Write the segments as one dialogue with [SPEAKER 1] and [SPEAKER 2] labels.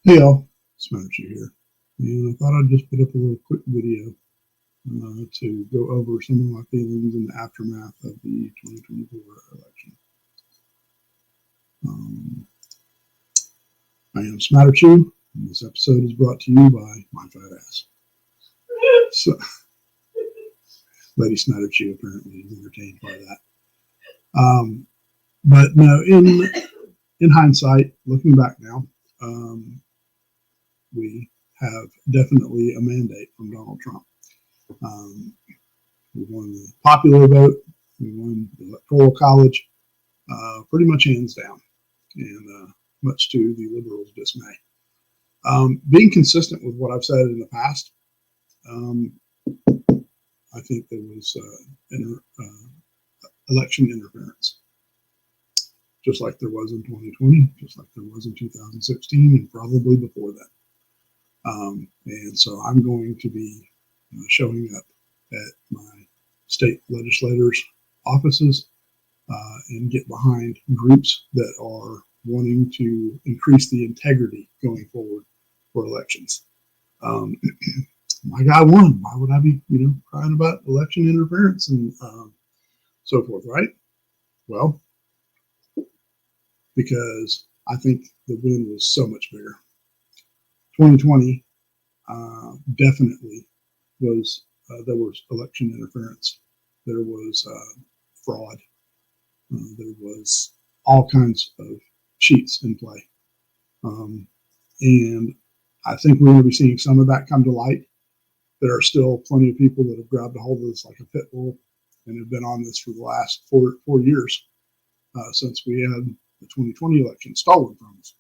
[SPEAKER 1] Hey y'all, Smash here, and I thought I'd just put up a little quick video to go over some of my feelings in the aftermath of the 2024 election. Um, I am Smatterchew, and this episode is brought to you by My Fat Ass. So, Lady Smatterchew apparently is entertained by that. But no, in hindsight, looking back now, we have definitely a mandate from Donald Trump. We won the popular vote. We won the electoral college, pretty much hands down, and much to the liberals' dismay. Being consistent with what I've said in the past, um, I think there was election interference, just like there was in 2020, just like there was in 2016, and probably before that. And so I'm going to be showing up at my state legislators' offices and get behind groups that are wanting to increase the integrity going forward for elections. My guy won. Why would I be, crying about election interference and so forth, right? Well, because I think the win was so much bigger. 2020 definitely was, there was election interference. There was fraud. There was all kinds of cheats in play. And I think we're going to be seeing some of that come to light. There are still plenty of people that have grabbed a hold of this like a pit bull and have been on this for the last four years since we had the 2020 election stolen from us.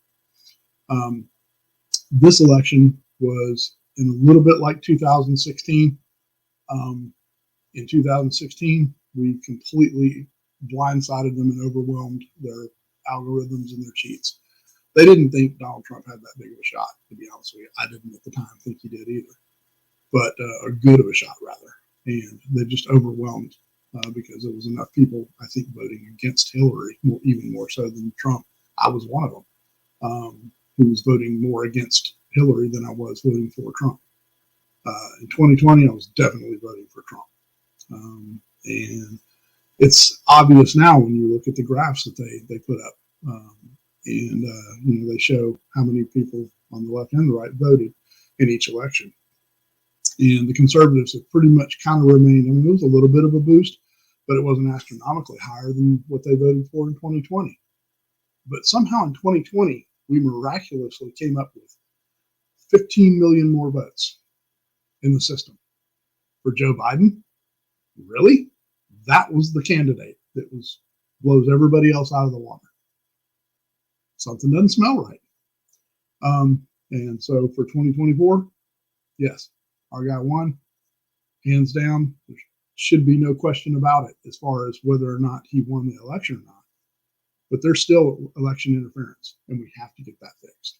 [SPEAKER 1] This election was in a little bit like 2016. In 2016, we completely blindsided them and overwhelmed their algorithms and their cheats. They didn't think Donald Trump had that big of a shot, to be honest with you. I didn't at the time think he did either, but a good of a shot, rather. And they just overwhelmed because there was enough people, I think, voting against Hillary, even more so than Trump. I was one of them who was voting more against Hillary than I was voting for Trump. In 2020, I was definitely voting for Trump. And it's obvious now when you look at the graphs that they put up. They show how many people on the left and the right voted in each election. And the conservatives have pretty much kind of remained. I mean, there was a little bit of a boost, but it wasn't astronomically higher than what they voted for in 2020. But somehow in 2020, we miraculously came up with 15 million more votes in the system. For Joe Biden, really? That was the candidate that blows everybody else out of the water. Something doesn't smell right. And so for 2024, yes, our guy won, hands down. There should be no question about it as far as whether or not he won the election or not. But there's still election interference, and we have to get that fixed.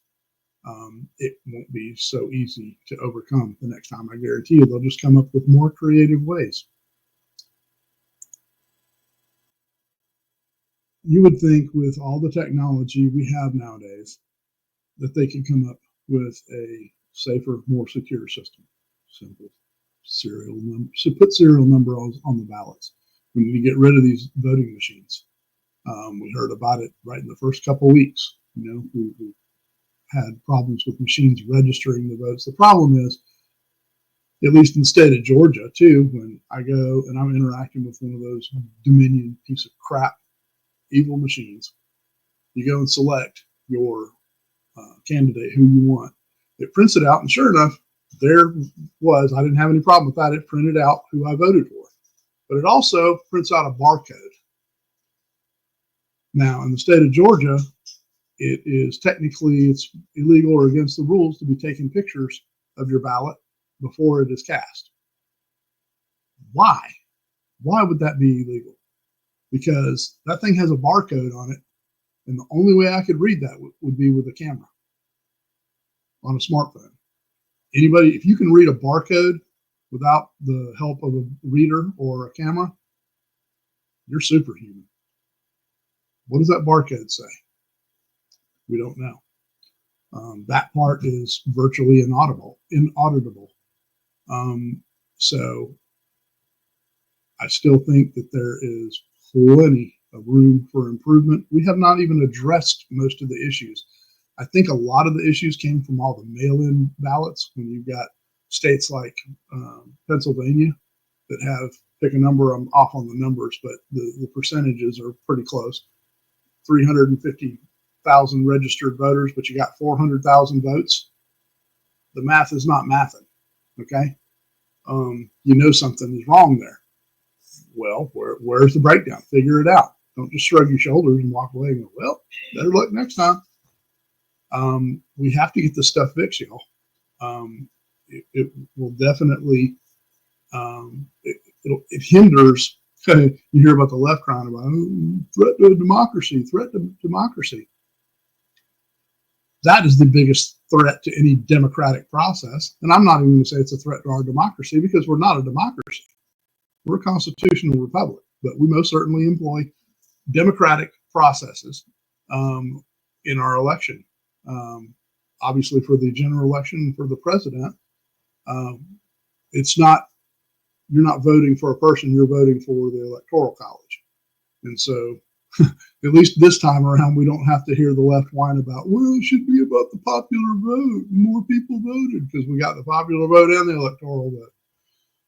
[SPEAKER 1] It won't be so easy to overcome the next time. I guarantee you they'll just come up with more creative ways. You would think with all the technology we have nowadays that they could come up with a safer, more secure system. Simple serial number. So put serial number on the ballots. We need to get rid of these voting machines. We heard about it right in the first couple of weeks. We had problems with machines registering the votes. The problem is, at least in the state of Georgia, too, when I go and I'm interacting with one of those Dominion piece of crap evil machines, you go and select your candidate who you want. It prints it out, and sure enough, there was, I didn't have any problem with that. It printed out who I voted for. But it also prints out a barcode. Now, in the state of Georgia, it's illegal or against the rules to be taking pictures of your ballot before it is cast. Why? Why would that be illegal? Because that thing has a barcode on it, and the only way I could read that would be with a camera on a smartphone. Anybody, if you can read a barcode without the help of a reader or a camera, you're superhuman. What does that barcode say? We don't know. That part is virtually inauditable. So I still think that there is plenty of room for improvement. We have not even addressed most of the issues. I think a lot of the issues came from all the mail-in ballots when you've got states like Pennsylvania that have, pick a number, I'm off on the numbers, but the percentages are pretty close. 350,000 registered voters, but you got 400,000 votes. The math is not mathing, okay? You know something is wrong there. Well, where's the breakdown? Figure it out. Don't just shrug your shoulders and walk away and go, well, better luck next time. We have to get this stuff fixed, y'all. It will definitely, it hinders. You hear about the left crying about threat to democracy. That is the biggest threat to any democratic process. And I'm not even going to say it's a threat to our democracy, because we're not a democracy. We're a constitutional republic, but we most certainly employ democratic processes in our election. Obviously, for the general election for the president, it's not, you're not voting for a person, you're voting for the Electoral College. And so at least this time around, we don't have to hear the left whine about, well, it should be about the popular vote. More people voted, because we got the popular vote and the electoral vote.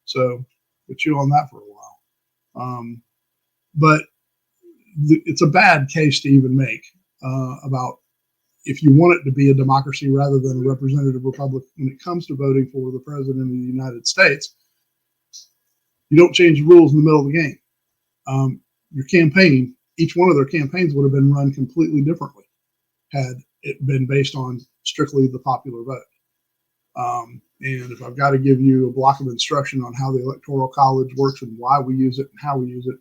[SPEAKER 1] So we'll chew on that for a while. But it's a bad case to even make about, if you want it to be a democracy rather than a representative republic when it comes to voting for the president of the United States, you don't change the rules in the middle of the game. Your campaign, each one of their campaigns would have been run completely differently had it been based on strictly the popular vote. And if I've got to give you a block of instruction on how the Electoral College works and why we use it and how we use it,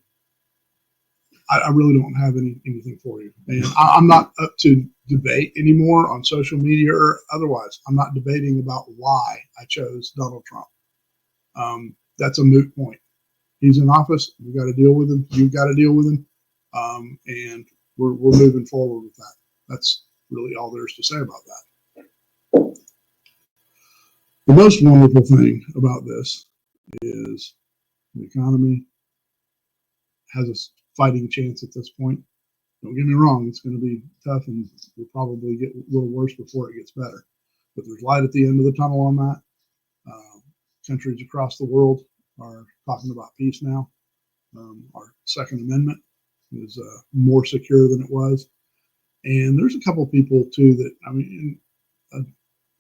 [SPEAKER 1] I really don't have anything for you. And I'm not up to debate anymore on social media or otherwise. I'm not debating about why I chose Donald Trump. That's a moot point. He's in office. We've got to deal with him. You've got to deal with him. And we're moving forward with that. That's really all there is to say about that. The most wonderful thing about this is the economy has a fighting chance at this point. Don't get me wrong, it's going to be tough, and we'll probably get a little worse before it gets better. But there's light at the end of the tunnel on that. Countries across the world are talking about peace now. Our Second Amendment is more secure than it was. And there's a couple people too that, I mean,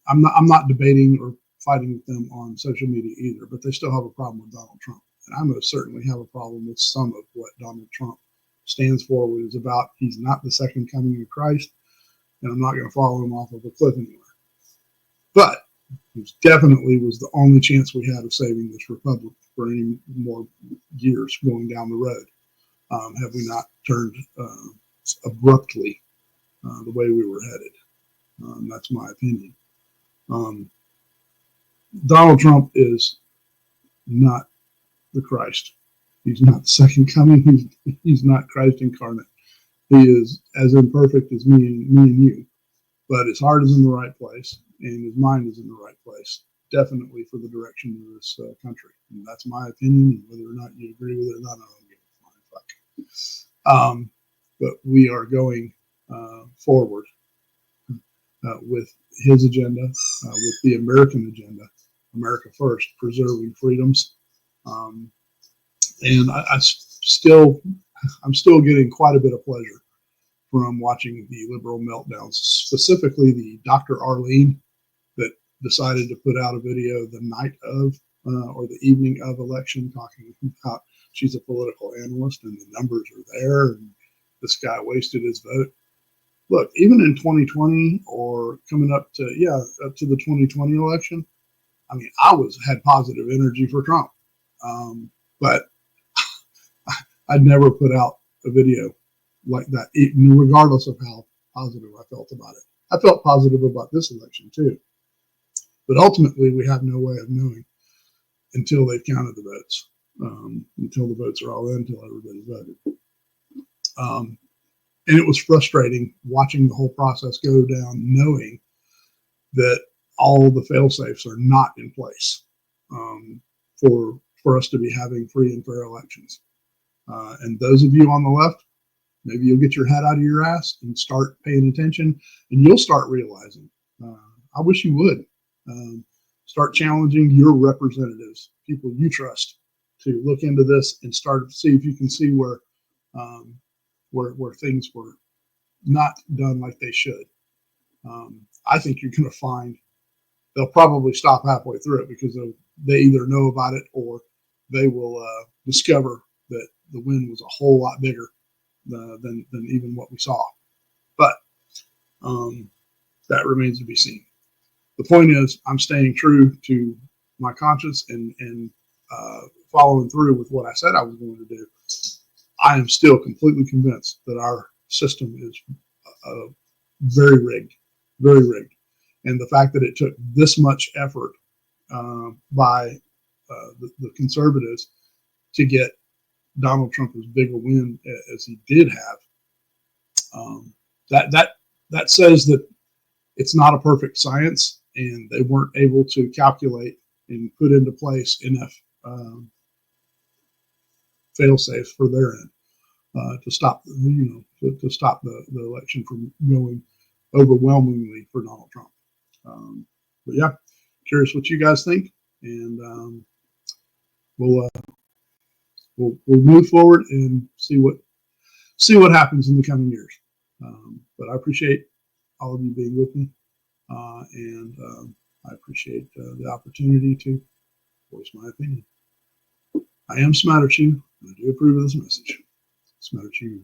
[SPEAKER 1] I'm not debating or fighting with them on social media either, but they still have a problem with Donald Trump. And I most certainly have a problem with some of what Donald Trump stands for, what it's about. He's not the second coming of Christ, and I'm not going to follow him off of a cliff anywhere. But it definitely was the only chance we had of saving this republic for any more years going down the road, have we not turned abruptly the way we were headed. That's my opinion. Donald Trump is not the Christ. He's not the second coming. He's not Christ incarnate. He is as imperfect as me and you, but his heart is in the right place and his mind is in the right place, definitely for the direction of this country. And that's my opinion. And whether or not you agree with it or not, I don't give a flying fuck. But we are going forward with his agenda, with the American agenda, America First, preserving freedoms. And I'm still getting quite a bit of pleasure from watching the liberal meltdowns, specifically the Dr. Arlene that decided to put out a video the night of or the evening of election talking about she's a political analyst and the numbers are there and this guy wasted his vote. Look, even in 2020 or coming up to the 2020 election, I mean, I had positive energy for Trump, but I'd never put out a video like that, even regardless of how positive I felt about it. I felt positive about this election too, but ultimately we have no way of knowing until they've counted the votes, until the votes are all in, until everybody's voted. And it was frustrating watching the whole process go down, knowing that all the fail safes are not in place for us to be having free and fair elections. And those of you on the left, maybe you'll get your head out of your ass and start paying attention, and you'll start realizing. I wish you would start challenging your representatives, people you trust, to look into this and start to see if you can see where things were not done like they should. I think you're going to find they'll probably stop halfway through it because they either know about it or they will discover that the win was a whole lot bigger than even what we saw. But that remains to be seen. The point is, I'm staying true to my conscience and following through with what I said I was going to do. I am still completely convinced that our system is very rigged, very rigged. And the fact that it took this much effort by the conservatives to get Donald Trump as big a win as he did have, that says that it's not a perfect science, and they weren't able to calculate and put into place enough fail safes for their end to stop to stop the election from going overwhelmingly for Donald Trump. But yeah, curious what you guys think, and we'll move forward and see what happens in the coming years. But I appreciate all of you being with me, and I appreciate the opportunity to voice my opinion. I am Smatterchew, and I do approve of this message. Smatterchew,